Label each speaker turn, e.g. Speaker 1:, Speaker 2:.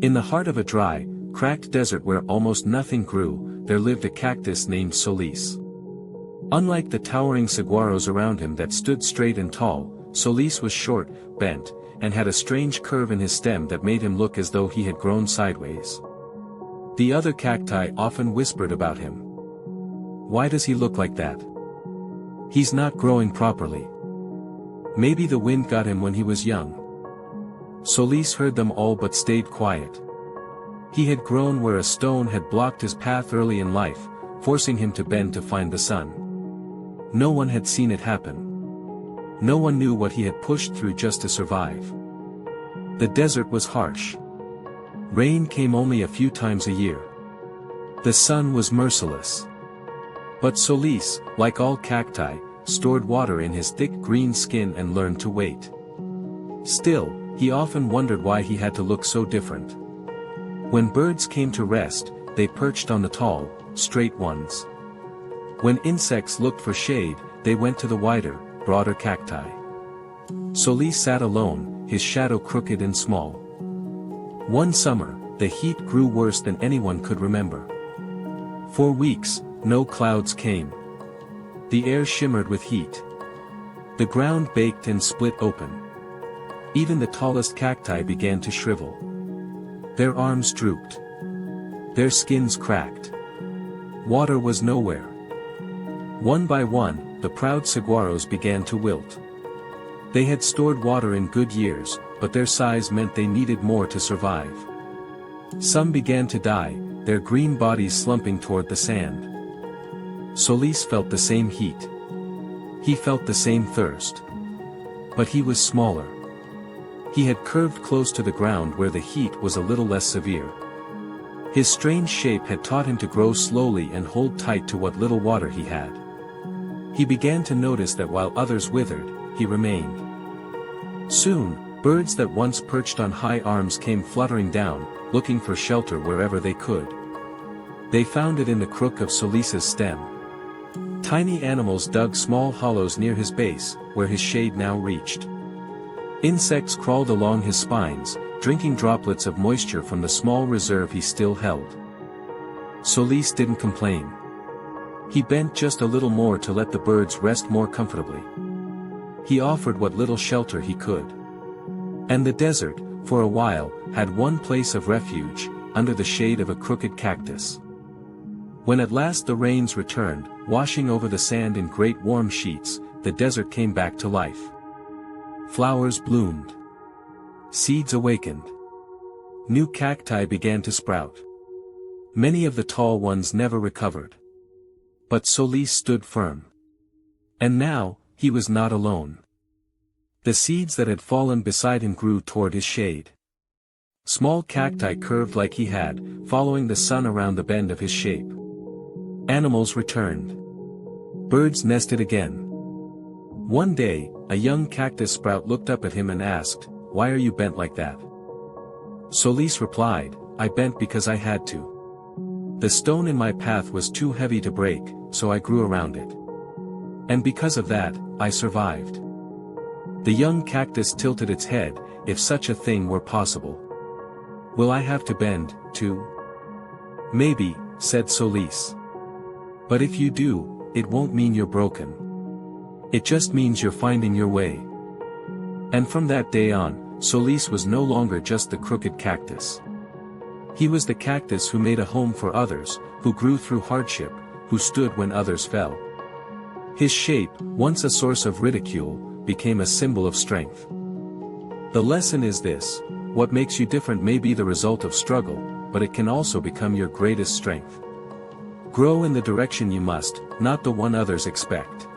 Speaker 1: In the heart of a dry, cracked desert where almost nothing grew, there lived a cactus named Solis. Unlike the towering saguaros around him that stood straight and tall, Solis was short, bent, and had a strange curve in his stem that made him look as though he had grown sideways. The other cacti often whispered about him. Why does he look like that? He's not growing properly. Maybe the wind got him when he was young. Solis heard them all but stayed quiet. He had grown where a stone had blocked his path early in life, forcing him to bend to find the sun. No one had seen it happen. No one knew what he had pushed through just to survive. The desert was harsh. Rain came only a few times a year. The sun was merciless. But Solis, like all cacti, stored water in his thick green skin and learned to wait. Still, he often wondered why he had to look so different. When birds came to rest, they perched on the tall, straight ones. When insects looked for shade, they went to the wider, broader cacti. Solis sat alone, his shadow crooked and small. One summer, the heat grew worse than anyone could remember. For weeks, no clouds came. The air shimmered with heat. The ground baked and split open. Even the tallest cacti began to shrivel. Their arms drooped. Their skins cracked. Water was nowhere. One by one, the proud saguaros began to wilt. They had stored water in good years, but their size meant they needed more to survive. Some began to die, their green bodies slumping toward the sand. Solis felt the same heat. He felt the same thirst. But he was smaller. He had curved close to the ground where the heat was a little less severe. His strange shape had taught him to grow slowly and hold tight to what little water he had. He began to notice that while others withered, he remained. Soon, birds that once perched on high arms came fluttering down, looking for shelter wherever they could. They found it in the crook of Solis's stem. Tiny animals dug small hollows near his base, where his shade now reached. Insects crawled along his spines, drinking droplets of moisture from the small reserve he still held. Solis didn't complain. He bent just a little more to let the birds rest more comfortably. He offered what little shelter he could. And the desert, for a while, had one place of refuge, under the shade of a crooked cactus. When at last the rains returned, washing over the sand in great warm sheets, the desert came back to life. Flowers bloomed. Seeds awakened. New cacti began to sprout. Many of the tall ones never recovered. But Solis stood firm. And now, he was not alone. The seeds that had fallen beside him grew toward his shade. Small cacti curved like he had, following the sun around the bend of his shape. Animals returned. Birds nested again. One day, a young cactus sprout looked up at him and asked, "Why are you bent like that?" Solis replied, "I bent because I had to. The stone in my path was too heavy to break, so I grew around it. And because of that, I survived." The young cactus tilted its head, if such a thing were possible. "Will I have to bend, too?" "Maybe," said Solis. "But if you do, it won't mean you're broken. It just means you're finding your way." And from that day on, Solis was no longer just the crooked cactus. He was the cactus who made a home for others, who grew through hardship, who stood when others fell. His shape, once a source of ridicule, became a symbol of strength. The lesson is this: what makes you different may be the result of struggle, but it can also become your greatest strength. Grow in the direction you must, not the one others expect.